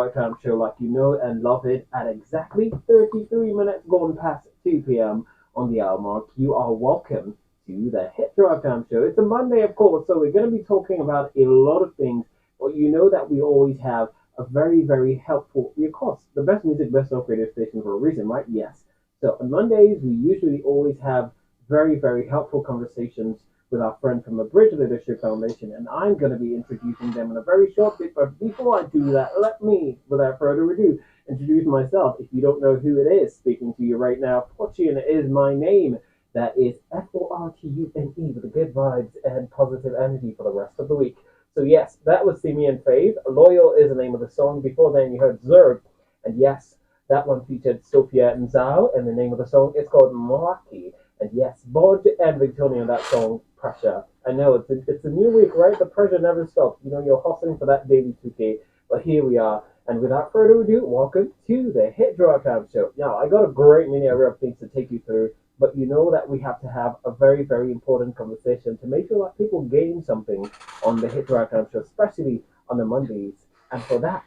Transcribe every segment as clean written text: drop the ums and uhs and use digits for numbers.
Drive Time Show like you know and love it at exactly 33 minutes gone past 2 p.m. on the hour mark. You are welcome to the Hit Drive Time Show. It's a Monday, of course, so we're going to be talking about a lot of things, but you know that we always have a very, very helpful, of course, the best music, best of radio station for a reason, right? Yes. So on Mondays, we usually always have very, very helpful conversations with our friend from the Bridge Leadership Foundation, and I'm going to be introducing them in a very short bit. But before I do that, let me, without further ado, introduce myself. If you don't know who it is speaking to you right now, Fortune is my name. That is Fortune with the good vibes and positive energy for the rest of the week. So yes, that was Simeon Fave. Loyal is the name of the song. Before then, you heard Zerg, and yes, that one featured Sophia Nzao, and the name of the song is called Moaki. And yes, Bod and Victoria on that song, Pressure. I know it's a new week, right? The pressure never stops. You know, you're hustling for that daily 2K, but here we are. And without further ado, welcome to the Hit Draw Time Show. Now, I got a great many other things to take you through, but you know that we have to have a very, very important conversation to make sure that people gain something on the Hit Draw Time Show, especially on the Mondays. And for that,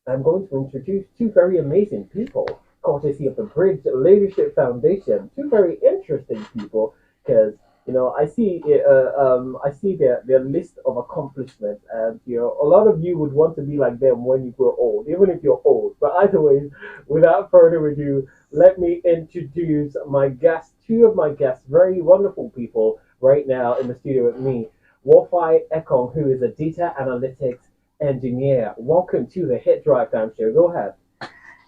I'm going to introduce two very amazing people, courtesy of the Bridge Leadership Foundation. Two very interesting people, because I see their list of accomplishments, and a lot of you would want to be like them when you grow old, even if you're old. But either way, without further ado, let me introduce my guests, two of my guests, very wonderful people right now in the studio with me. Wofai Ekong, who is a data analytics engineer. Welcome to the Hit Drive Time Show. Go ahead.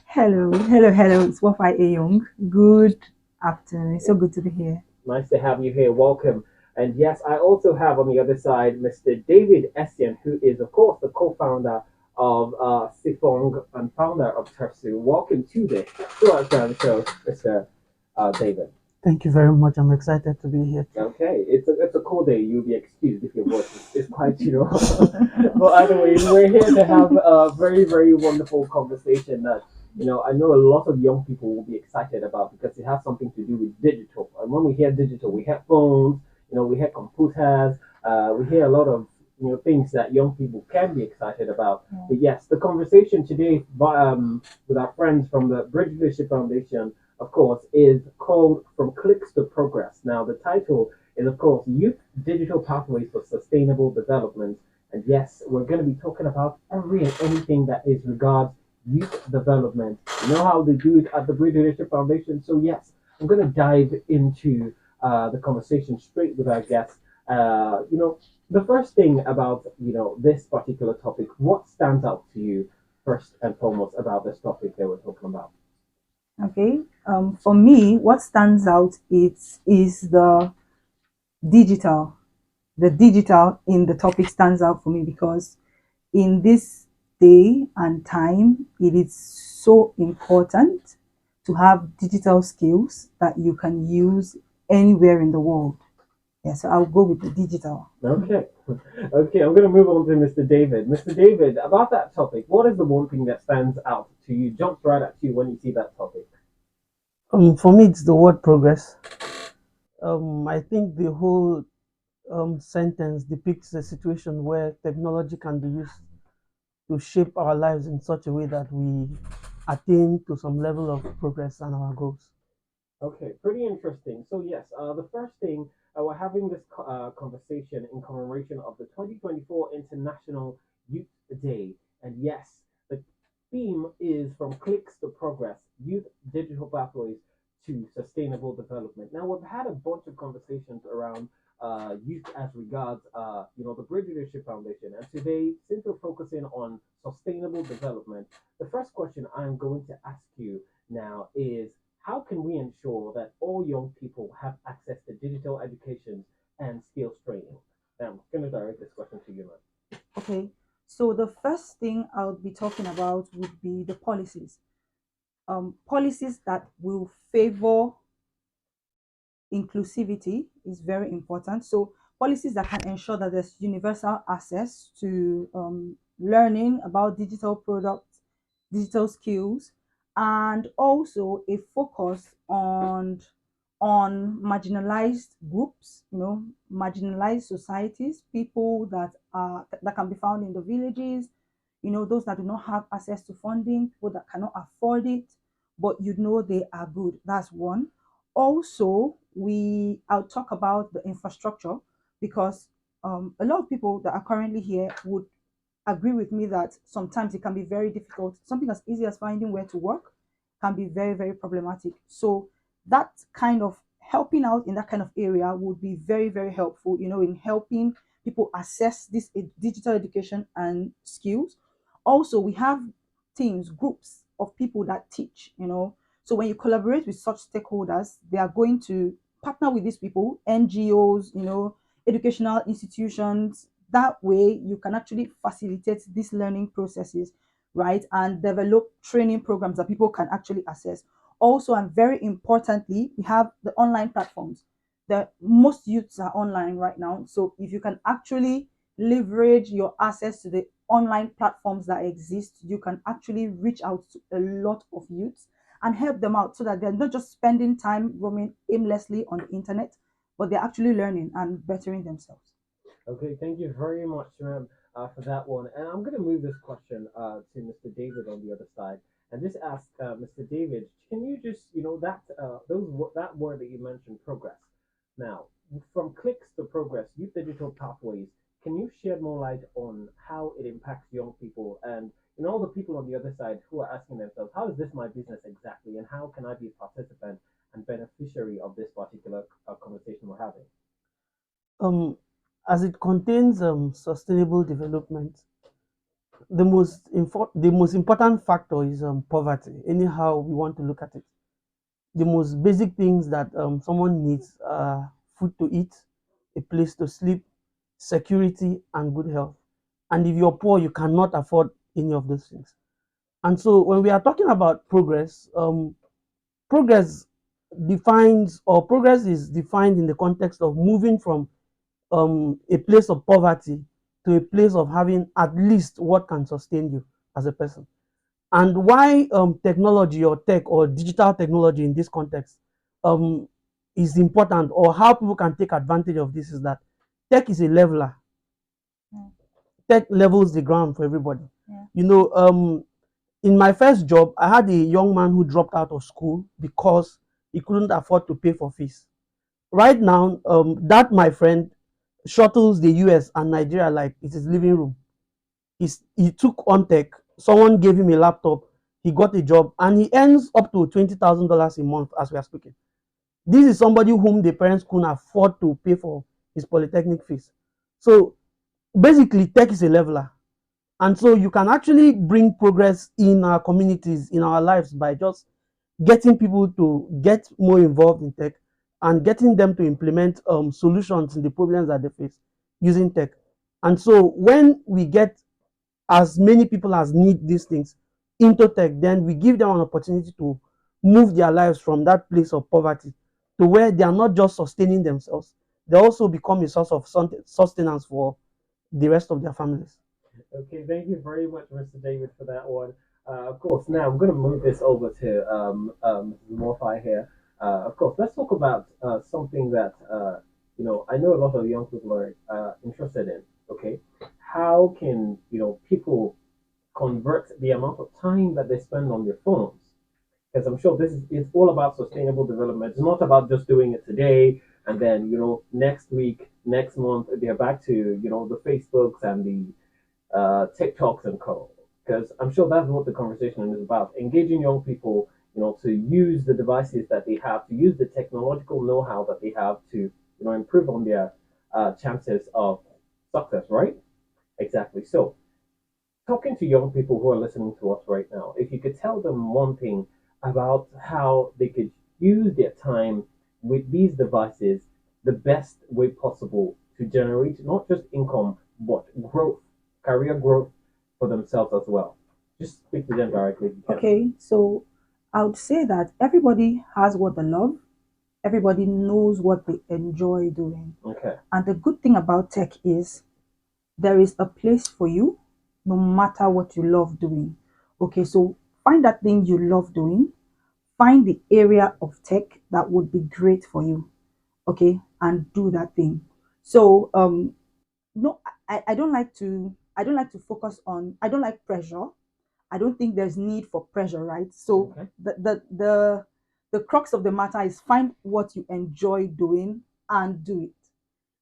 Hello. It's Wafai Young. Good afternoon. It's so good to be here. Nice to have you here. Welcome. And yes, I also have on the other side Mr. David Estienne, who is, of course, the co-founder of Sifong and founder of Tersu. Welcome to the Hit Drive Time Show, Mr. David. Thank you very much. I'm excited to be here. Okay, it's a cool day. You'll be excused if your voice is quite, But either way, we're here to have a very, very wonderful conversation that, I know a lot of young people will be excited about because it has something to do with digital. And when we hear digital, we hear phones, we hear computers, we hear a lot of, things that young people can be excited about. Yeah. But yes, the conversation today with our friends from the Bridge Leadership Foundation, of course, is called From Clicks to Progress. Now, the title is, of course, Youth Digital Pathways for Sustainable Development. And yes, we're going to be talking about every and anything that is regards youth development. You know how they do it at the Bridge Leadership Foundation? So yes, I'm going to dive into the conversation straight with our guests. The first thing about, this particular topic, what stands out to you first and foremost about this topic that we're talking about? Okay. For me, what stands out is the digital. The digital in the topic stands out for me because in this day and time, it is so important to have digital skills that you can use anywhere in the world. Yeah, so I'll go with the digital. Okay. Okay, I'm going to move on to Mr. David. Mr. David, about that topic, what is the one thing that stands out to you, jumps right at you when you see that topic? For me, it's the word progress. I think the whole sentence depicts a situation where technology can be used to shape our lives in such a way that we attain to some level of progress and our goals. Okay, pretty interesting. So yes, the first thing, we're having this conversation in commemoration of the 2024 International Youth Day. And yes, the theme is From Clicks to Progress, Youth Digital Pathways to Sustainable Development. Now, we've had a bunch of conversations around youth as regards, the Bridge Leadership Foundation. And today, since we're focusing on sustainable development, the first question I'm going to ask you now is, how can we ensure that all young people have access to digital education and skills training? Now, I'm going to direct this question to you, man. Okay, so the first thing I would be talking about would be the policies. Policies that will favor inclusivity is very important. So policies that can ensure that there's universal access to learning about digital products, digital skills, and also a focus on marginalized groups, marginalized societies, people that can be found in the villages, those that do not have access to funding, people that cannot afford it, but they are good. That's one. Also, I'll talk about the infrastructure, because a lot of people that are currently here would agree with me that sometimes it can be very difficult. Something as easy as finding where to work can be very, very problematic. So that kind of helping out in that kind of area would be very, very helpful, in helping people access this digital education and skills. Also, we have teams, groups of people that teach, So when you collaborate with such stakeholders, they are going to partner with these people, NGOs, educational institutions. That way, you can actually facilitate these learning processes, right? And develop training programs that people can actually access. Also, and very importantly, we have the online platforms. The most youths are online right now. So if you can actually leverage your access to the online platforms that exist, you can actually reach out to a lot of youths and help them out, so that they're not just spending time roaming aimlessly on the internet, but they're actually learning and bettering themselves. Okay, thank you very much, ma'am, for that one. And I'm going to move this question to Mr. David on the other side, and just ask Mr. David, can you just, that word that you mentioned, progress. Now, from clicks to progress, youth digital pathways. Can you shed more light on how it impacts young people and all the people on the other side who are asking themselves, how is this my business exactly, and how can I be a participant and beneficiary of this particular conversation we're having? Um, as it contains sustainable development, the most important factor is poverty. Anyhow we want to look at it, the most basic things that someone needs are food to eat, a place to sleep, security, and good health. And if you're poor, you cannot afford any of those things. And so when we are talking about progress, progress progress is defined in the context of moving from a place of poverty to a place of having at least what can sustain you as a person. And why technology or tech or digital technology in this context um, is important, or how people can take advantage of this, is that tech is a leveler. Yeah. Tech levels the ground for everybody. Yeah. In my first job, I had a young man who dropped out of school because he couldn't afford to pay for fees. Right now, that my friend shuttles the US and Nigeria like it's his living room. He took on tech, someone gave him a laptop, he got a job, and he earns up to $20,000 a month as we are speaking. This is somebody whom the parents couldn't afford to pay for his polytechnic fees. So basically, tech is a leveler. And so you can actually bring progress in our communities, in our lives, by just getting people to get more involved in tech and getting them to implement solutions in the problems that they face using tech. And so when we get as many people as need these things into tech, then we give them an opportunity to move their lives from that place of poverty to where they are not just sustaining themselves, they also become a source of sustenance for the rest of their families. Okay, thank you very much, Mr. David, for that one. Of course, now I'm going to move this over to Morphi here. Of course, let's talk about something that I know a lot of young people are interested in. Okay, how can people convert the amount of time that they spend on their phones? Because I'm sure this is it's all about sustainable development. It's not about just doing it today and then next week, next month they're back to the Facebooks and the TikToks and co. Because I'm sure that's what the conversation is about. Engaging young people, to use the devices that they have, to use the technological know-how that they have to, improve on their chances of success. Right? Exactly. So, talking to young people who are listening to us right now, if you could tell them one thing about how they could use their time with these devices the best way possible to generate not just income but growth, career growth for themselves as well. Just speak to them directly if you can. Okay, so I would say that everybody has what they love, everybody knows what they enjoy doing. Okay. And the good thing about tech is there is a place for you no matter what you love doing. Okay, so find that thing you love doing, find the area of tech that would be great for you. Okay, and do that thing. So no, I don't like to I don't like to focus on, I don't like pressure. I don't think there's need for pressure, right? So Okay. the crux of the matter is find what you enjoy doing and do it.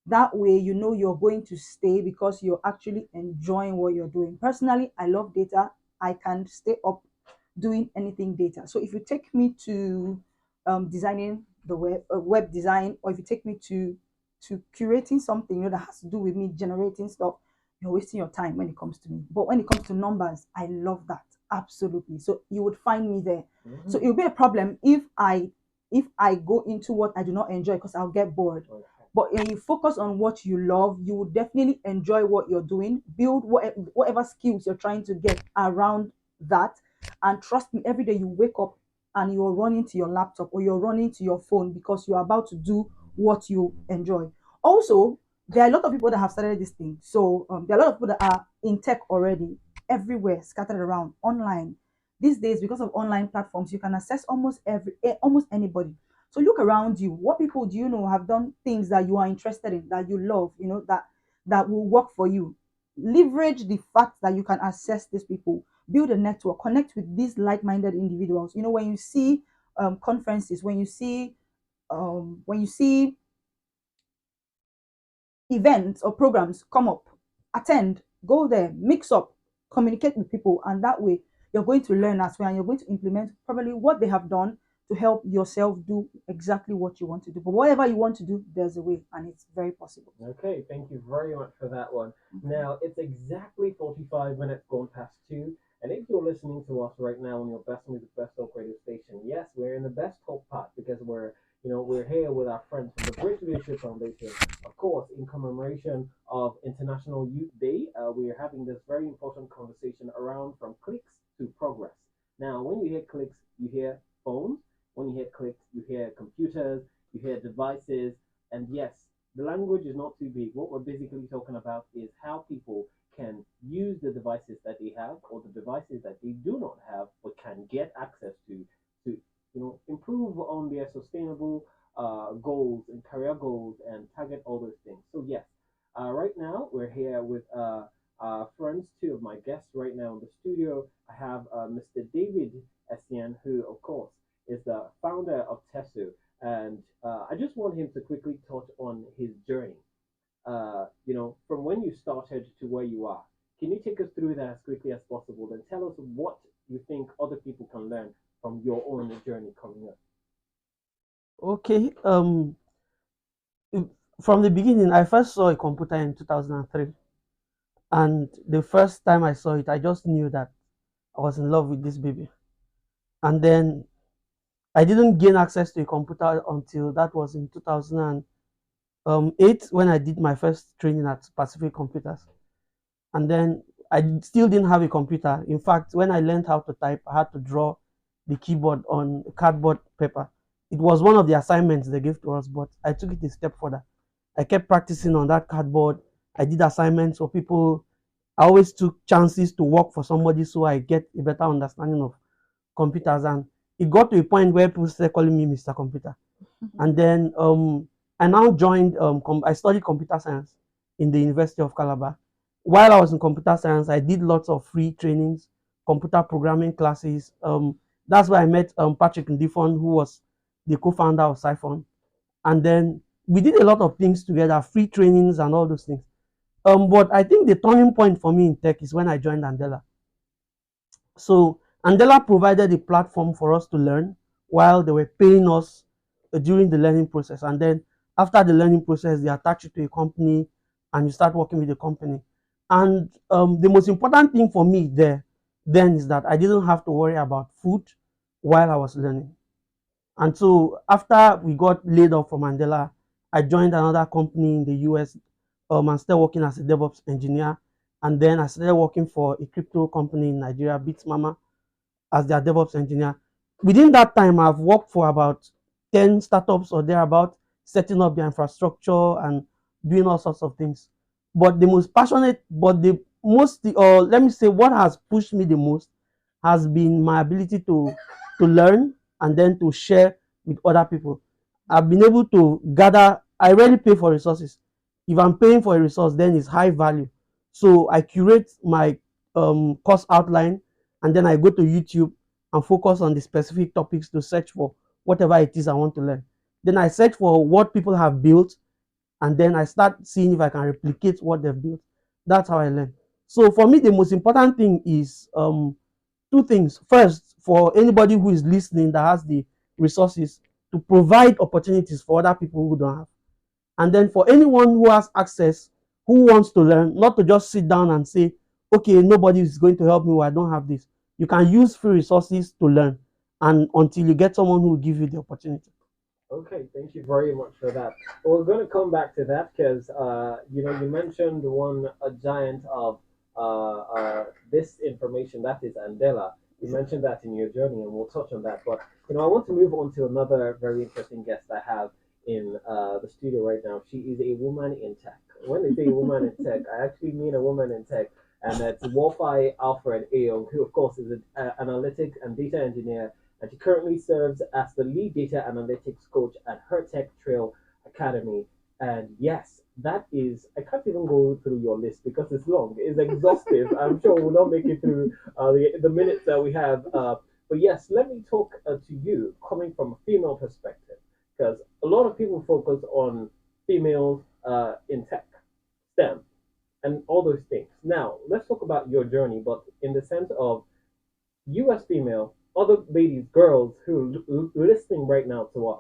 That way, you know you're going to stay because you're actually enjoying what you're doing. Personally, I love data. I can stay up doing anything data. So if you take me to designing the web design, or if you take me to curating something, you know, that has to do with me generating stuff, you're wasting your time when it comes to me. But when it comes to numbers, I love that absolutely. So you would find me there. Mm-hmm. So it will be a problem if I go into what I do not enjoy because I'll get bored. Okay. But when you focus on what you love, you will definitely enjoy what you're doing, build whatever skills you're trying to get around that. And trust me, every day you wake up and you're running to your laptop or you're running to your phone because you're about to do what you enjoy. Also, there are a lot of people that have started this thing. So there are a lot of people that are in tech already, everywhere, scattered around, online. These days, because of online platforms, you can access almost anybody. So look around you. What people do you know have done things that you are interested in, that you love, you know, that will work for you? Leverage the fact that you can access these people, build a network, connect with these like-minded individuals. You know, when you see conferences, when you see events or programs come up, attend, go there, mix up, communicate with people, and that way you're going to learn as well, and you're going to implement probably what they have done to help yourself do exactly what you want to do. But whatever you want to do, there's a way, and it's very possible. Okay, thank you very much for that one. Now, it's exactly 45 minutes gone past 2, and if you're listening to us right now on your best music, best talk radio station, yes, we're in the best talk part because we're here with our friends from the Great Leadership Foundation, of course, in commemoration of International Youth Day. We are having this very important conversation around from clicks to progress. Now, when you hear clicks, you hear phones. When you hear clicks, you hear computers, you hear devices, and yes, the language is not too big. What we're basically talking about is how people can use the devices that they have or the devices that they do not have but can get access to improve on their sustainable goals and career goals and target all those things. So yes, right now we're here with friends, two of my guests right now in the studio. I have Mr. David Essien, who of course is the founder of Tesu, and I just want him to quickly touch on his journey. From when you started to where you are. Can you take us through that as quickly as possible and tell us what you think other people can learn from your own journey coming up? Okay. From the beginning, I first saw a computer in 2003, and the first time I saw it, I just knew that I was in love with this baby. And then I didn't gain access to a computer until that was in 2008 when I did my first training at Pacific Computers. And then I still didn't have a computer. In fact, when I learned how to type, I had to draw the keyboard on cardboard paper. It was one of the assignments they gave to us, but I took it a step further. I kept practicing on that cardboard. I did assignments for people. I always took chances to work for somebody so I get a better understanding of computers. And it got to a point where people started calling me Mr. Computer. And then I now joined, I studied computer science in the University of Calabar. While I was in computer science, I did lots of free trainings, computer programming classes. That's where I met Patrick Ndifon, who was the co-founder of Siphon. And then we did a lot of things together, free trainings and all those things. But I think the turning point for me in tech is when I joined Andela. So Andela provided a platform for us to learn while they were paying us during the learning process. And then after the learning process, they attach you to a company and you start working with the company. And the most important thing for me there then is that I didn't have to worry about food while I was learning. And so after we got laid off from Mandela, I joined another company in the US and started working as a DevOps engineer. And then I started working for a crypto company in Nigeria, Mama, as their DevOps engineer. Within that time, I've worked for about 10 startups or thereabout, setting up their infrastructure and doing all sorts of things. But the most passionate, but the most, or let me say, what has pushed me the most has been my ability to learn and then to share with other people. I've been able to gather, I rarely pay for resources. If I'm paying for a resource, then it's high value. So I curate my course outline, and then I go to YouTube and focus on the specific topics to search for whatever it is I want to learn. Then I search for what people have built, and then I start seeing if I can replicate what they've built. That's how I learn. So for me, the most important thing is two things. First, for anybody who is listening that has the resources, to provide opportunities for other people who don't have. And then for anyone who has access, who wants to learn, not to just sit down and say, okay, nobody is going to help me, or I don't have this. You can use free resources to learn, and until you get someone who will give you the opportunity. Okay, thank you very much for that. We're going to come back to that because you mentioned one a giant of this information that is Andela. You mentioned that in your journey, and we'll touch on that. But I want to move on to another very interesting guest I have in the studio right now. She is a woman in tech. When they say woman in tech, I actually mean a woman in tech, and that's Wolfie Alfred Aong, who of course is an analytics and data engineer, and she currently serves as the lead data analytics coach at her Tech Trail Academy. And yes, that is, I can't even go through your list because it's long, it's exhaustive. I'm sure we'll not make it through the minutes that we have. But yes, let me talk to you coming from a female perspective, because a lot of people focus on females in tech, STEM, and all those things. Now, let's talk about your journey, but in the sense of you as female, other ladies, girls who are listening right now to us,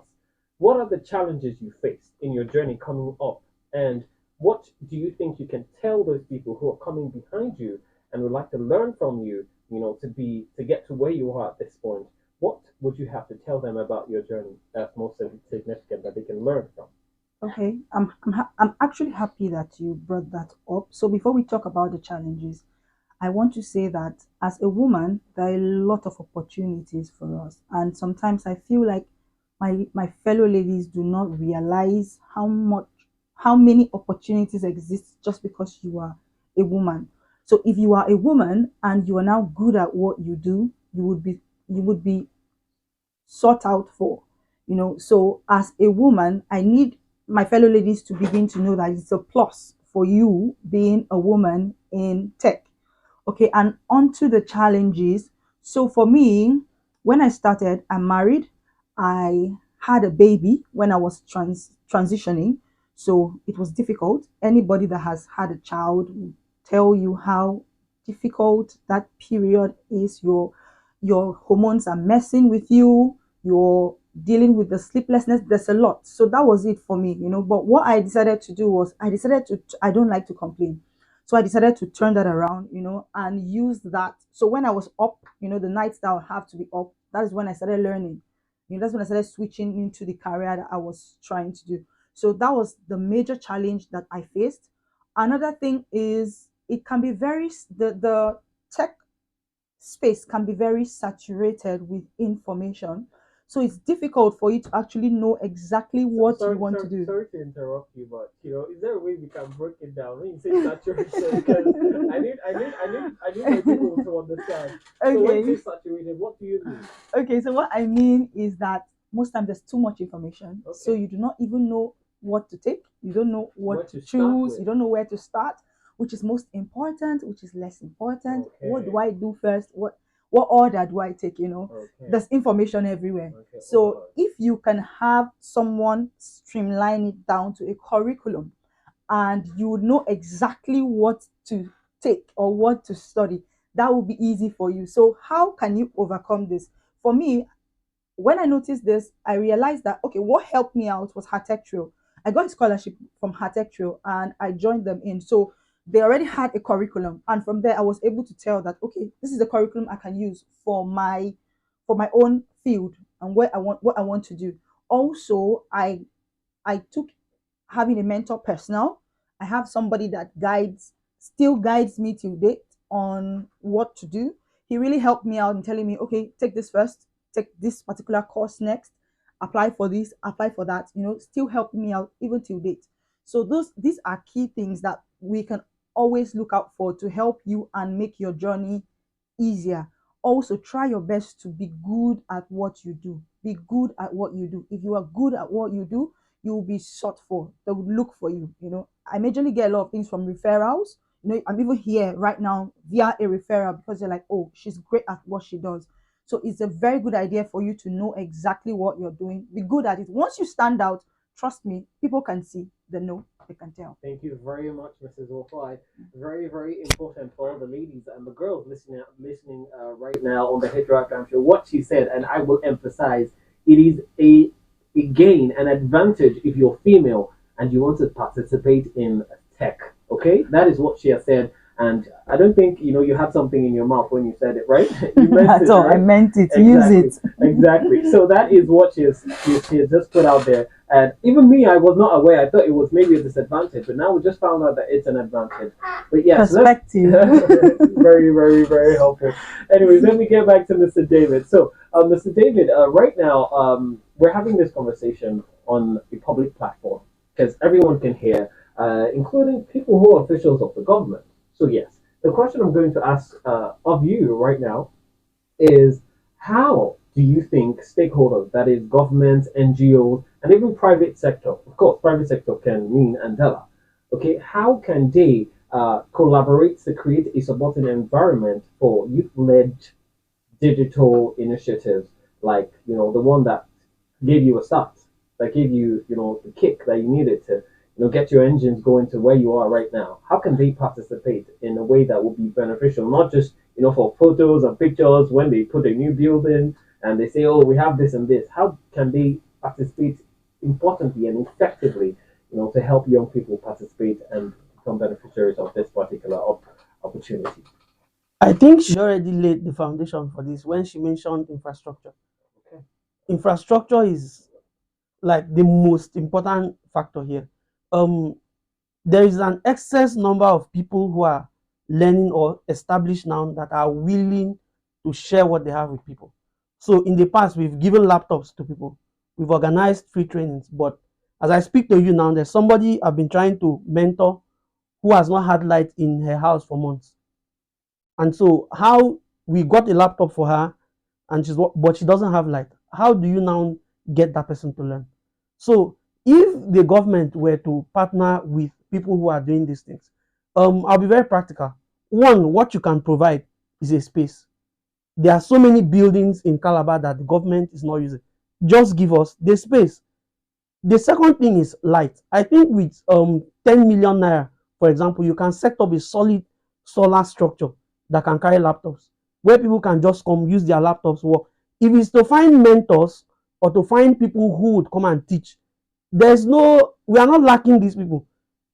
what are the challenges you faced in your journey coming up? And what do you think you can tell those people who are coming behind you and would like to learn from you, to get to where you are at this point? What would you have to tell them about your journey that's most significant that they can learn from? Okay, I'm actually happy that you brought that up. So before we talk about the challenges, I want to say that as a woman, there are a lot of opportunities for us. And sometimes I feel like my fellow ladies do not realize how many opportunities exist just because you are a woman. So if you are a woman and you are now good at what you do, you would be sought out for. So as a woman, I need my fellow ladies to begin to know that it's a plus for you being a woman in tech. Okay, and onto the challenges. So for me, when I started, I'm married. I had a baby when I was transitioning, so it was difficult. Anybody that has had a child will tell you how difficult that period is. Your hormones are messing with you. You're dealing with the sleeplessness. There's a lot. So that was it for me. But what I decided to do was I don't like to complain. So I decided to turn that around, and use that. So when I was up, the nights that I would have to be up, that is when I started learning. That's when I started switching into the career that I was trying to do. So that was the major challenge that I faced. Another thing is it can be the tech space can be very saturated with information. So it's difficult for you to actually know exactly So, what you sorry, want to sorry, do. sorry to interrupt you, but is there a way we can break it down when you say saturation? Because I need my people to understand. So when you Okay. say saturated, what do you mean? Okay, so what I mean is that most times there's too much information. So Okay, you do not even know what to take. You don't know where what to to start choose. with? You don't know where to start, which is most important, which is less important. What do Okay, I do first? What order do I take? okay, There's information everywhere. okay. So Overload. if you can have someone streamline it down to a curriculum and you would know exactly what to take or what to study, that will be easy for you. So how can you overcome this? For me, when I noticed this, I realized that okay, what helped me out was Hatectrio. I got a scholarship from Hatectrio and I joined them in. So they already had a curriculum, and from there I was able to tell that okay, this is the curriculum I can use for my own field and where I want what I want to do. Also, I took having a mentor personal. I have somebody that still guides me till date on what to do. He really helped me out in telling me, okay, take this first, take this particular course next, apply for this, apply for that, still helping me out even till date. So these are key things that we can always look out for to help you and make your journey easier. Also, try your best to be good at what you do. Be good at what you do. If you are good at what you do, you will be sought for. They will look for you. I majorly get a lot of things from referrals. I'm even here right now via a referral because they're like, oh, she's great at what she does. So it's a very good idea for you to know exactly what you're doing. Be good at it. Once you stand out, trust me, people can see, they know, they can tell. Thank you very much, Mrs. Ofai. Very, very important for all the ladies and the girls listening right now on the Hit Rock Time Show. What she said, and I will emphasize, it is a gain, an advantage if you're female and you want to participate in tech. Okay, that is what she has said. And I don't think you had something in your mouth when you said it, right? You meant That's it, all. I right? meant it. Exactly, Use it. exactly. So that is what she has just put out there. And even me, I was not aware. I thought it was maybe a disadvantage, but now we just found out that it's an advantage. But yes, Perspective. very, very, very helpful. Anyways, let me get back to Mr. David. So, Mr. David, right now, we're having this conversation on a public platform because everyone can hear, including people who are officials of the government. So, yes, the question I'm going to ask of you right now is how do you think stakeholders, that is governments, NGOs, and even private sector, of course, private sector can mean Andela, okay, how can they collaborate to create a supporting environment for youth-led digital initiatives like, the one that gave you a start, that gave you, the kick that you needed to, get your engines going to where you are right now? How can they participate in a way that will be beneficial, not just, for photos and pictures when they put a new building and they say, oh, we have this and this? How can they participate importantly and effectively, to help young people participate and become beneficiaries of this particular opportunity? I think she already laid the foundation for this when she mentioned infrastructure. Okay. Infrastructure is like the most important factor here. Um, there is an excess number of people who are learning or established now that are willing to share what they have with people. So in the past, we've given laptops to people, we've organized free trainings, but as I speak to you now, there's somebody I've been trying to mentor who has not had light in her house for months. And so how we got a laptop for her, and but she doesn't have light. How do you now get that person to learn? So if the government were to partner with people who are doing these things, I'll be very practical. One, what you can provide is a space. There are so many buildings in Calabar that the government is not using. Just give us the space. The second thing is light. I think with 10 million naira, for example, you can set up a solid solar structure that can carry laptops, where people can just come use their laptops work. If it's to find mentors or to find people who would come and teach, we are not lacking these people.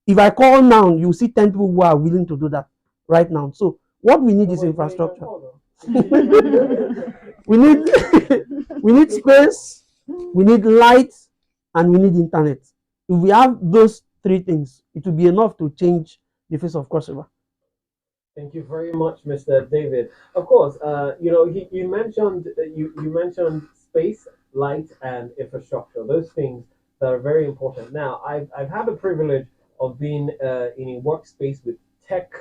If I call now, you see 10 people who are willing to do that right now. So what we need is infrastructure. we need we need space, we need light, and we need internet. If we have those three things, it will be enough to change the face of crossover. Thank you very much, Mr. David. Of course, you mentioned space, light, and infrastructure. Those things that are very important. Now, I've had the privilege of being in a workspace with tech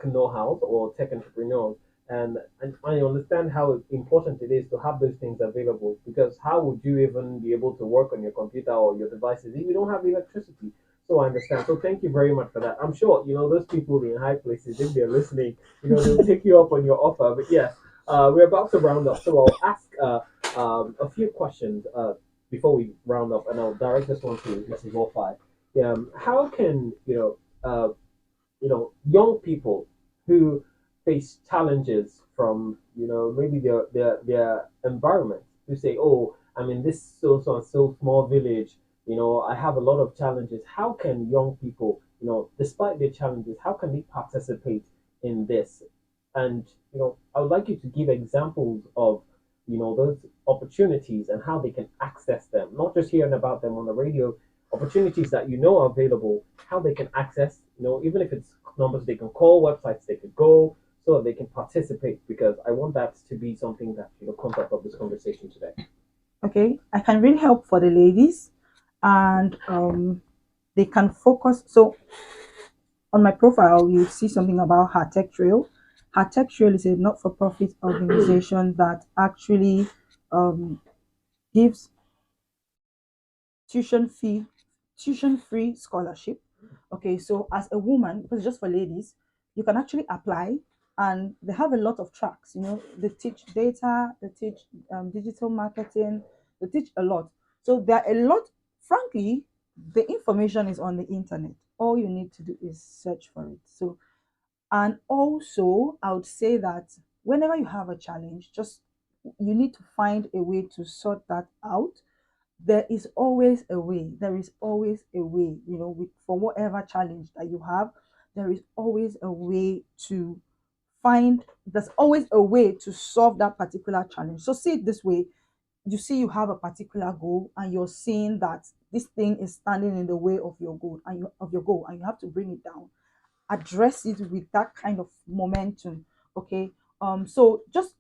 know-how or tech entrepreneurs, and I understand how important it is to have those things available. Because how would you even be able to work on your computer or your devices if you don't have electricity? So I understand. So thank you very much for that. I'm sure those people in high places, if they're listening, they'll take you up on your offer. But yes, we're about to round up, so I'll ask a few questions before we round up, and I'll direct this one to Mrs. Wolfi. How can young people who face challenges from maybe their environment, who say, oh, I'm in this so and so small village, I have a lot of challenges. How can young people, despite their challenges, how can they participate in this? And I would like you to give examples of those opportunities and how they can access them, not just hearing about them on the radio. Opportunities that are available, how they can access, even if it's numbers they can call, websites they could go, so that they can participate. Because I want that to be something that comes out of this conversation today. Okay, I can really help for the ladies, and they can focus. So on my profile, you see something about Her Tech Trail. Her Tech Trail is a not-for-profit organization that actually gives tuition free scholarship Okay, so as a woman, because it's just for ladies, you can actually apply, and they have a lot of tracks. They teach data, they teach digital marketing, they teach a lot. So there are a lot. Frankly, the information is on the internet. All you need to do is search for it. So, and also, I would say that whenever you have a challenge, just you need to find a way to sort that out. There is always a way. There is always a way, for whatever challenge that you have, there is always a way to there's always a way to solve that particular challenge. So see it this way: you see you have a particular goal, and you're seeing that this thing is standing in the way of your goal, and you have to bring it down. Address it with that kind of momentum. Okay. So just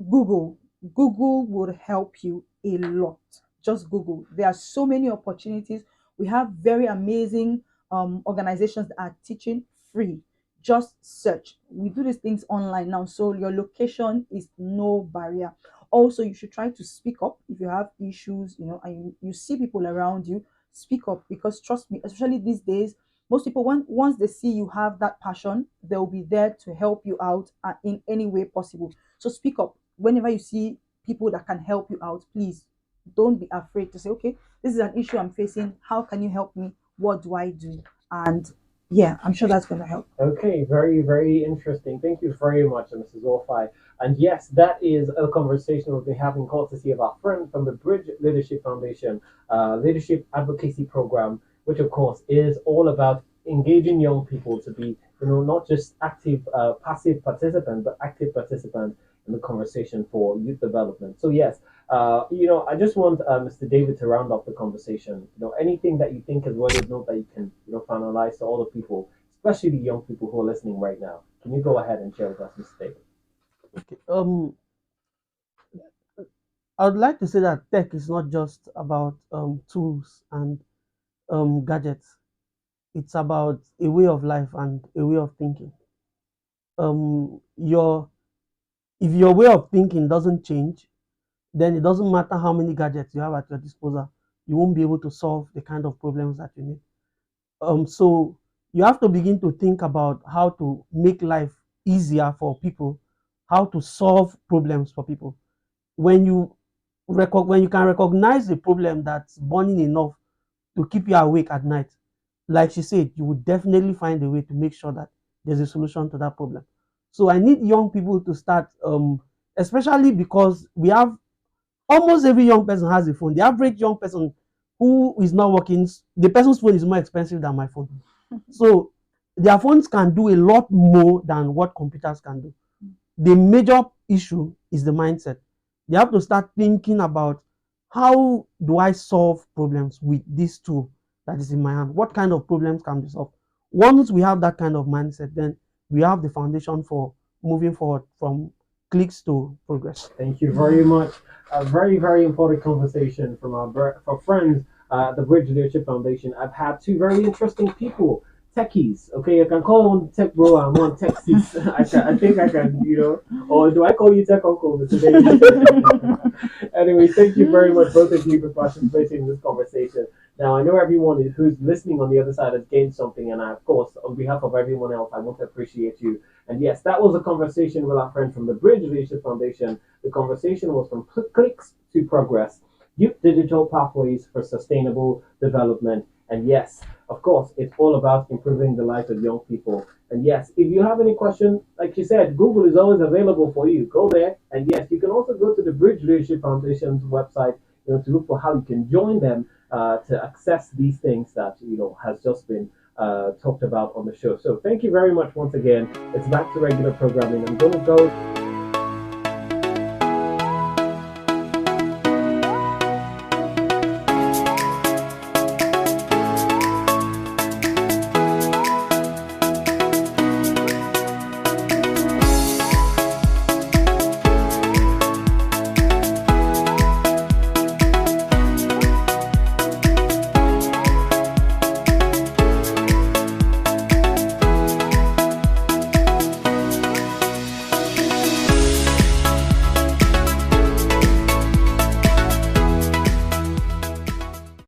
google google would help you a lot. Just google. There are so many opportunities. We have very amazing organizations that are teaching free. Just search. We do these things online now, so your location is no barrier. Also, you should try to speak up if you have issues, and you see people around you. Speak up, because trust me, especially these days, most people, once they see you have that passion, they'll be there to help you out in any way possible. So speak up whenever you see people that can help you out. Please don't be afraid to say, okay, this is an issue I'm facing, how can you help me, what do I do? And yeah, I'm sure that's going to help. Okay, very, very interesting. Thank you very much, Mrs. Orfai. And yes, that is a conversation we'll be having courtesy of our friend from the Bridge Leadership Foundation Leadership Advocacy Program, which of course is all about engaging young people to be, not just active, passive participant, but active participant in the conversation for youth development. So yes, I just want Mr. David to round off the conversation. Anything that you think is worthy of note that you can, finalize to all the people, especially the young people who are listening right now. Can you go ahead and share with us, Mr. David? Okay. I would like to say that tech is not just about tools and gadgets. It's about a way of life and a way of thinking. Your If your way of thinking doesn't change, then it doesn't matter how many gadgets you have at your disposal. You won't be able to solve the kind of problems that you need. So you have to begin to think about how to make life easier for people, how to solve problems for people. When you can recognize a problem that's burning enough to keep you awake at night, like she said, you would definitely find a way to make sure that there's a solution to that problem. So I need young people to start, especially because we have almost every young person has a phone. The average young person who is not working, the person's phone is more expensive than my phone. So their phones can do a lot more than what computers can do. The major issue is the mindset. They have to start thinking about, how do I solve problems with this tool that is in my hand? What kind of problems can be solved? Once we have that kind of mindset, then we have the foundation for moving forward from clicks to progress. Thank you very much. A very, very important conversation from our friends at the Bridge Leadership Foundation. I've had two very interesting people, techies. Okay, I can call one tech bro and one tech sis. I think I can, or do I call you tech uncle today? Anyway, thank you very much, both of you, for participating in this conversation. Now, I know everyone who's listening on the other side has gained something, and of course, on behalf of everyone else, I want to appreciate you. And yes, that was a conversation with our friend from the Bridge Leadership Foundation. The conversation was from clicks to progress, youth digital pathways for sustainable development. And yes, of course, it's all about improving the lives of young people. And yes, if you have any question, like you said, Google is always available for you. Go there. And yes, you can also go to the Bridge Leadership Foundation's website, to look for how you can join them to access these things that, has just been talked about on the show. So thank you very much once again. It's back to regular programming. I'm going to go